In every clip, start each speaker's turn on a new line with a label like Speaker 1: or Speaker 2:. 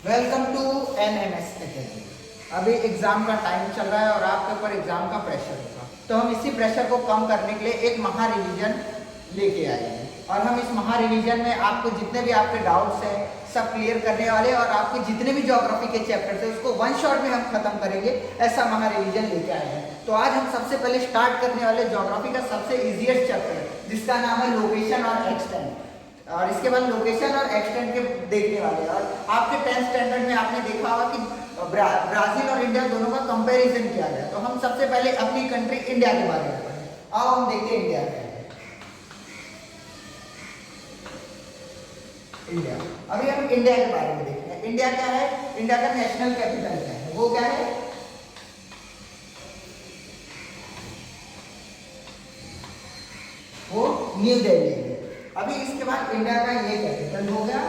Speaker 1: Welcome to NNS academy. अभी exam का time चल रहा है और आपके ऊपर एग्जाम का प्रेशर होगा, तो हम इसी प्रेशर को कम करने के लिए एक महा रिवीजन लेके आए हैं। और हम इस महा रिवीजन में आपको जितने भी आपके डाउट्स हैं सब क्लियर करने वाले हैं और आपके जितने भी ज्योग्राफी के चैप्टर्स हैं उसको वन शॉट में हम खत्म करेंगे, ऐसा महा रिवीजन लेके आए हैं। तो आज हम सबसे पहले स्टार्ट करने वाले ज्योग्राफी का सबसे इजीएस्ट चैप्टर जिसका नाम है लोकेशन और एक्सटेंट, और इसके बाद लोकेशन और एक्सटेंट के देखने वाले हैं। और आपके 10th स्टैंडर्ड में आपने देखा होगा कि ब्राजील और इंडिया दोनों का कंपैरिजन किया गया। तो हम सबसे पहले अपनी कंट्री इंडिया के बारे में पढ़ें। आओ हम देखते हैं इंडिया क्या है। इंडिया, अभी हम इंडिया के बारे में देखते हैं। इंडिया क्या है, इंडिया का नेशनल कैपिटल क्या है, वो क्या है, वो न्यू दिल्ली है। अभी इसके बाद इंडिया का ये कैपिटल हो गया।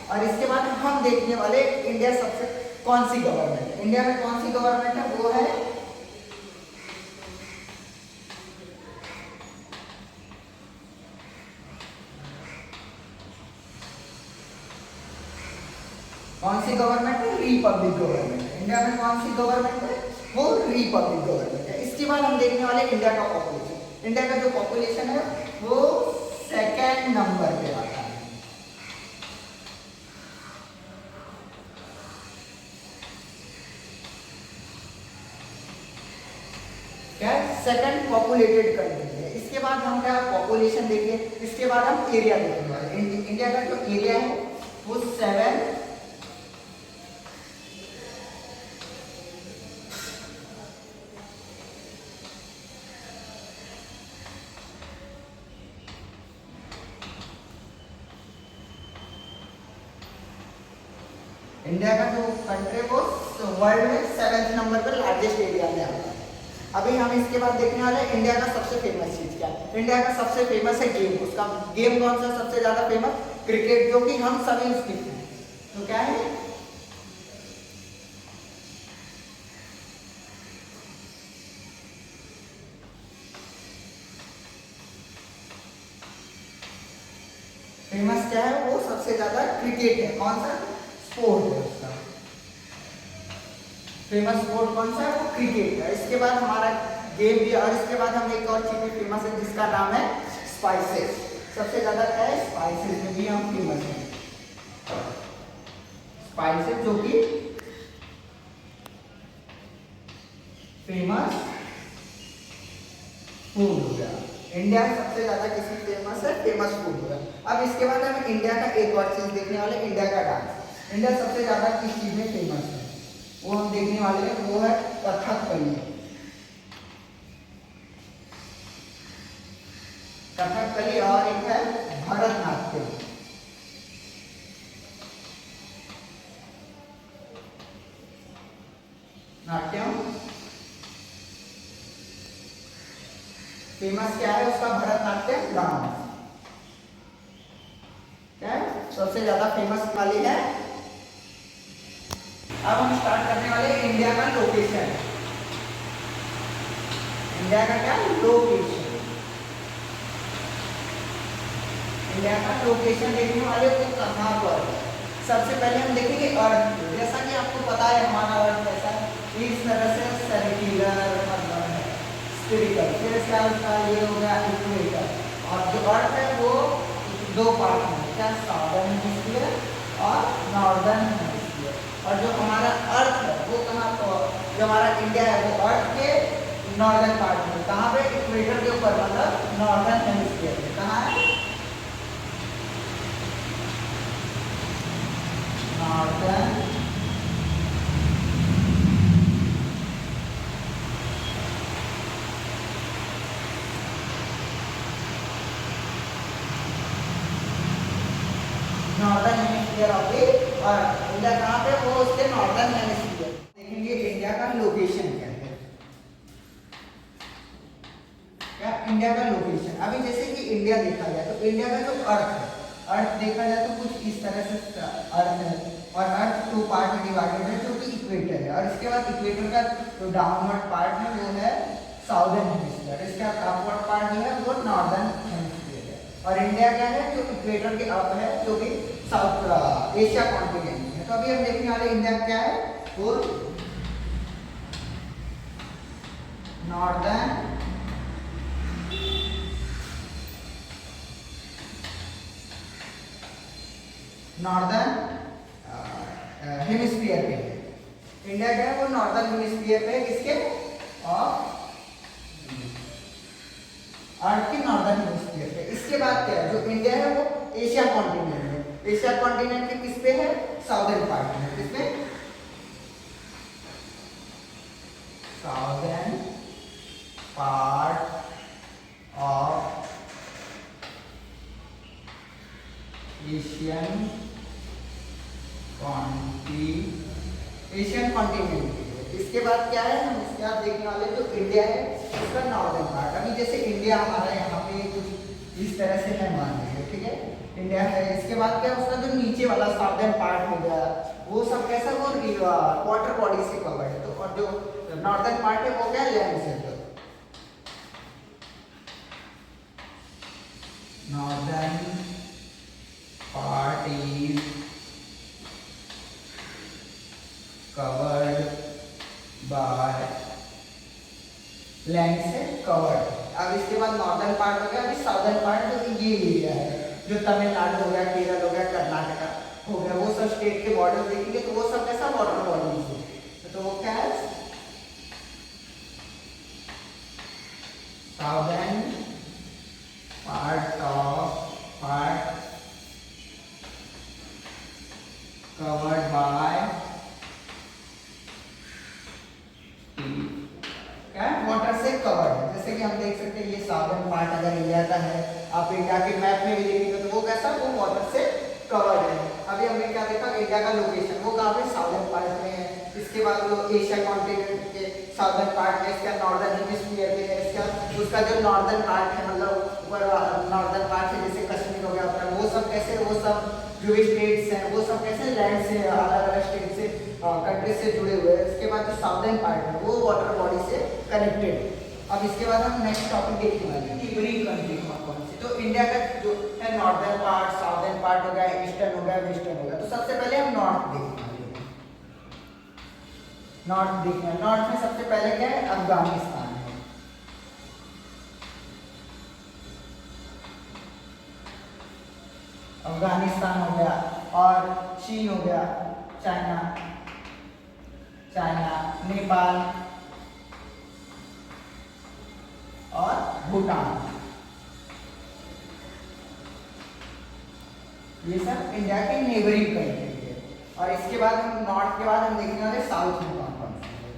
Speaker 1: और इसके बाद हम देखने वाले इंडिया सबसे कौन सी गवर्नमेंट है, इंडिया में कौन सी गवर्नमेंट है, वो है कौन सी गवर्नमेंट है, रिपब्लिक गवर्नमेंट है। इंडिया में कौन सी गवर्नमेंट है, वो रिपब्लिक गवर्नमेंट है। इसके बाद हम देखने वाले इंडिया का पॉपुलेशन। इंडिया का जो पॉपुलेशन है वो सेकेंड नंबर पे आता है। क्या सेकंड पॉपुलेटेड कंट्री है। इसके बाद हम क्या पॉपुलेशन देखेंगे, इसके बाद हम एरिया देखने वाले। इंडिया का जो एरिया है वो 7 इंडिया का जो कंट्री वो वर्ल्ड में 7th नंबर पर लार्जेस्ट एरिया में आता है। अभी हम इसके बाद देखने वाले हैं इंडिया का सबसे फेमस चीज क्या है। इंडिया का सबसे फेमस है गेम। उसका गेम कौन सा सबसे ज्यादा फेमस, क्रिकेट, जो कि हम सभी उसकी हैं। तो क्या है, फेमस क्या है, वो सबसे ज्यादा क्रिकेट है। कौन सा स्पोर्ट है उसका, फेमस स्पोर्ट कौन सा है, वो क्रिकेट है। इसके बाद हमारा गेम भी, और इसके बाद हम एक और चीज में फेमस है जिसका नाम है स्पाइसेस। सबसे ज्यादा क्या है, स्पाइसेस में भी हम फेमस हैं। स्पाइसेस जो कि फेमस फूड हो गया। इंडिया में सबसे ज्यादा किसमें फेमस है, फेमस फूड हो गया। अब इसके बाद हम इंडिया का एक और चीज देखने वाले, इंडिया का डांस। इंडिया सबसे ज्यादा किस चीज में फेमस है, वो हम देखने वाले हैं, वो है कथकली। कथकली और एक है भरतनाट्यम। नाट्यम फेमस क्या है उसका, भरतनाट्यम डांस क्या है सबसे ज्यादा फेमस वाली है। अब हम स्टार्ट करने वाले इंडिया का लोकेशन। इंडिया का क्या लोकेशन, इंडिया का लोकेशन देखने वाले तो कहां पर। सबसे पहले हम देखेंगे अर्थ। जैसा कि आपको पता है हमारा अर्थ कैसा है, इस तरह से सर्कुलर मतलब है, स्फेरिकल। फिर इसका उसका ये हो गया इक्वेटर। और जो अर्थ है वो दो पार्ट में, क्या साउदर्न हेमिस्फीयर और नॉर्दर्न हेमिस्फीयर। और जो हमारा अर्थ है वो कहाँ पर, जो हमारा इंडिया है वो अर्थ के नॉर्दर्न पार्ट में, कहाँ पे, इक्वेटर के ऊपर, मतलब नॉर्दर्न हेमिस्फीयर में। कहाँ है, northern northern hemisphere of the earth. India कहाँ पे, वो उसके नॉर्दर्न हेमिस्फीयर। देखेंगे इंडिया का लोकेशन क्या है, क्या इंडिया का लोकेशन। अभी जैसे कि इंडिया देखा जाए तो इंडिया का जो अर्थ है, अर्थ देखा जाए तो कुछ इस तरह से अर्थ है। और अर्थ 2 पार्ट में डिवाइडेड है जो कि इक्वेटर है। और इसके बाद इक्वेटर का जो डाउनवर्ड पार्ट है वो है साउदर्न हेमिस्फीयर। इसका अपवर्ड पार्ट जो है वो नॉर्दर्न हेमिस्फीयर है। और इंडिया क्या है जो इक्वेटर के अब है, जो कि साउथ एशिया कॉन्टिनेंट में है। तो अभी हम देखने वाले इंडिया क्या है, वो नॉर्दर्न हेमिस्फीयर पे है। इंडिया क्या है वो नॉर्दर्न हेमिस्फीयर पे है, किसके और अर्थ के नॉर्दर्न हेमिस्फीयर पे। इसके बाद क्या है, जो इंडिया है वो एशिया कॉन्टिनेंट है। एशिया कॉन्टिनेंट के किस पे है, साउदर्न पार्ट में। किसमें, southern part of Asian continent. इसके बाद क्या है, हम इसके बाद देखने वाले जो इंडिया है उसका नॉर्दर्न पार्ट। अभी जैसे इंडिया हमारा यहाँ पे कुछ इस तरह से है, मान लीजिए, ठीक है, इंडिया है। इसके बाद क्या, उसका जो नीचे वाला साउदर्न पार्ट हो गया, वो सब कैसा, वो वाटर बॉडी से कवर्ड है। तो और जो नॉर्दर्न पार्ट है वो क्या, लैंड से। Northern part is covered by land से कवर्ड। अब इसके बाद नॉर्दर्न पार्ट हो गया। अभी साउदर्न पार्ट जो ये एरिया है, जो तमिलनाडु हो गया, केरल हो गया, कर्नाटका हो गया, वो सब स्टेट के बॉर्डर देखेंगे तो वो सब कैसा, वाटर बॉडी है। तो वो क्या है, साउदर्न पार्ट कवर्ड बाय क्या, वाटर से कवर्ड है। जैसे कि हम देख सकते हैं ये साउदर्न पार्ट अगर इंडिया का है, आप इंडिया के मैप में भी देखेंगे तो वो कैसा, वो वाटर से कवर्ड है। अभी हमने क्या देखा, इंडिया का लोकेशन वो कहाँ पे, साउदर्न पार्ट में है। इसके बाद वो एशिया कॉन्टिनेंट के साउदर्न पार्ट में, इसका नॉर्दर्न हेमिस्फीयर में है। इसका उसका जो नॉर्दर्न पार्ट है, मतलब ऊपर नॉर्दर्न पार्ट है, जैसे कश्मीर हो गया अपना, वो सब कैसे, वो सब जो भी स्टेट्स हैं वो सब कैसे लैंड से, अलग अलग स्टेट से, कंट्री से जुड़े हुए हैं। इसके बाद जो साउदर्न पार्ट है वो वाटर बॉडी से कनेक्टेड। अब इसके बाद हम नेक्स्ट टॉपिक देखने वाले हैं, नेबरिंग कंट्री कौन सी। तो इंडिया का जो है नॉर्दर्न पार्ट, साउदर्न पार्ट हो गया, ईस्टर्न हो गया, वेस्टर्न हो गया। तो सबसे पहले हम नॉर्थ देखने वाले हैं। नॉर्थ देखना है, नॉर्थ में सबसे पहले क्या है, अफगानिस्तान है। अफगानिस्तान हो गया, और चीन हो गया, चाइना, नेपाल और भूटान। ये सब इंडिया के नेबरिंग कंट्री है। और इसके बाद हम नॉर्थ के बाद हम देखने वाले साउथ में कौन कौन से है।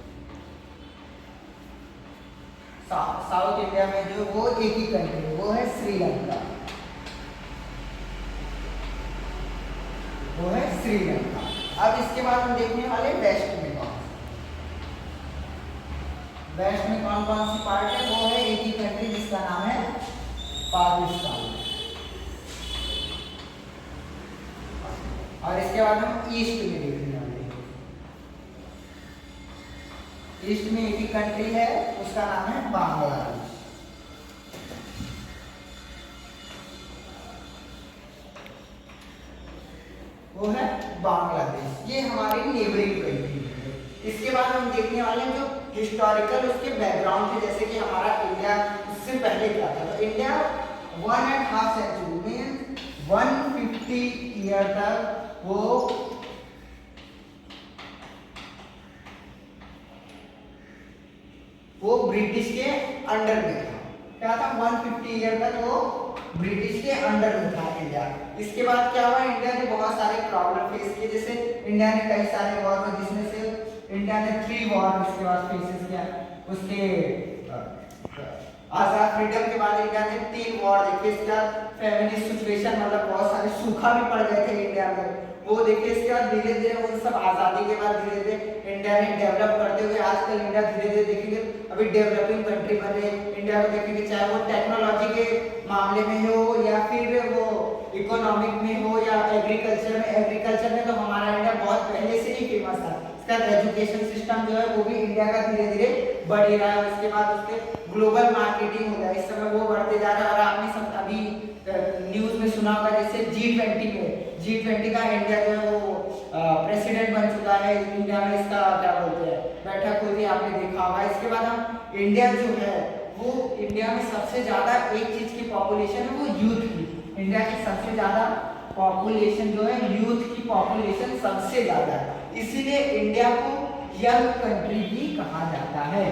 Speaker 1: साउथ इंडिया में जो वो एक ही कंट्री है, वो है श्रीलंका। वो है श्रीलंका। अब इसके बाद हम देखने वाले वेस्ट में कौन, वेस्ट में कौन कौन सी पार्ट है, वो है एक ही कंट्री जिसका नाम है पाकिस्तान। और इसके बाद हम ईस्ट में देखने वाले हैं। ईस्ट में एक ही कंट्री है, उसका नाम है बांग्लादेश। वो है बांग्लादेश। ये हमारी नेबरिंग कंट्री है। इसके बाद हम देखने वाले हैं जो हिस्टोरिकल उसके बैकग्राउंड थे, जैसे कि हमारा इंडिया उससे पहले क्या था। तो इंडिया 1.5 सेंचुरी मीन 150 ईयर तक वो ब्रिटिश के अंडर में था। क्या था, 150 ईयर तक वो ब्रिटिश के अंडर में था इंडिया। इसके बाद क्या हुआ, इंडिया ने बहुत सारे प्रॉब्लम फेस किए। जैसे इंडिया ने कई सारे वॉर हुए, जिसमें से इंडिया ने 3 वॉर इसके बाद फेसेस किया। उसके आजाद फ्रीडम के बाद इंडिया ने 3 वॉर देखे। इसका फैमिली सिचुएशन, मतलब बहुत सारे सूखा भी पड़ गए थे इंडिया में, वो देखिए। इसके बाद धीरे धीरे उन सब आज़ादी के बाद धीरे धीरे इंडिया ने डेवलप करते हुए आजकल इंडिया धीरे धीरे देखेंगे अभी डेवलपिंग कंट्री बन रही है। इंडिया को देखेंगे, चाहे वो टेक्नोलॉजी के मामले में हो या फिर वो इकोनॉमिक में हो या एग्रीकल्चर में। एग्रीकल्चर में तो हमारा इंडिया बहुत पहले से ही फेमस था। इसका एजुकेशन सिस्टम जो है वो भी इंडिया का धीरे धीरे बढ़ ही रहा है। उसके बाद उसके ग्लोबल मार्केटिंग हो गया, इस समय वो बढ़ते जा रहा है। और आपने सब अभी सुना होगा, जैसे G20 में G20 का इंडिया जो है वो प्रेसिडेंट बन चुका है, इंडिया में इसका क्या बोलते हैं बैठक हुई थी, आपने देखा होगा। इसके बाद हम इंडिया जो है वो इंडिया में सबसे ज्यादा एक चीज की पॉपुलेशन है वो यूथ की, इंडिया की सबसे ज्यादा पॉपुलेशन जो है यूथ की पॉपुलेशन सबसे ज्यादा है, इसीलिए इंडिया को यंग कंट्री भी कहा जाता है।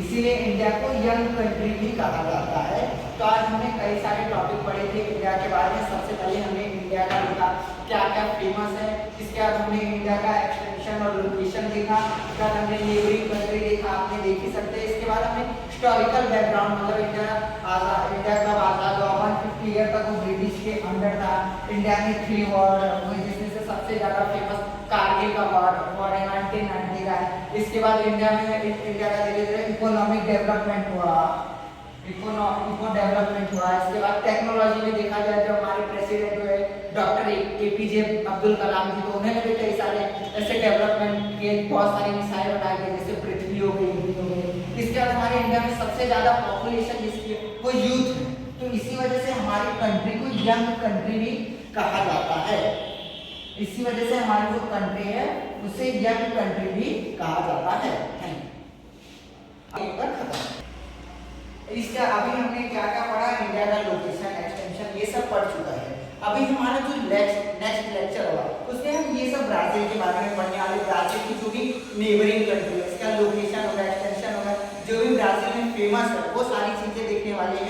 Speaker 1: इसीलिए इंडिया को यंग कंट्री भी कहा जाता है। तो आज हमने कई सारे टॉपिक पढ़े थे इंडिया के बारे में। सबसे पहले हमने इंडिया का देखा क्या क्या फेमस है, इसके बाद हमने इंडिया का एक्सटेंशन और लोकेशन देखा, इसके बाद हमने नेबरिंग कंट्री देखा, आपने देख ही सकते हैं। इसके बाद हमने हिस्टोरिकल बैकग्राउंड, मतलब इंडिया कब आजाद हुआ, 150 ईयर तक वो ब्रिटिश के अंडर था। इंडिया ने 3 वॉर हुए, जिसमें से सबसे ज्यादा फेमस कारगिल का वॉर है 1990 का। इसके बाद इंडिया का धीरे धीरे इकोनॉमिक डेवलपमेंट हुआ, इको डेवलपमेंट हुआ। इसके बाद टेक्नोलॉजी में देखा जाए तो हमारे प्रेसिडेंट हुए डॉक्टर APJ अब्दुल कलाम जी, तो उन्होंने भी कई सारे ऐसे डेवलपमेंट के बहुत सारी मिसाइल बनाई गई, जैसे पृथ्वी हो गई। इसके बाद हमारे इंडिया में सबसे ज्यादा पॉपुलेशन जिसकी वो यूथ है, तो इसी वजह से हमारी कंट्री को यंग कंट्री भी कहा जाता है। इसी वजह से हमारी जो कंट्री है उसे यंग कंट्री भी कहा जाता है। इसका अभी हमने क्या क्या पढ़ा, इंडिया का लोकेशन, एक्सटेंशन, ये सब पढ़ चुका है। अभी हमारा जो नेक्स्ट लेक्चर होगा उसमें हम ये सब ब्राजील के बारे में पढ़ने वाले, ब्राजील की जो भी नेबरिंग कंट्री है इसका लोकेशन होगा, एक्सटेंशन होगा, जो भी ब्राजील में फेमस है वो सारी चीजें देखने वाले हैं।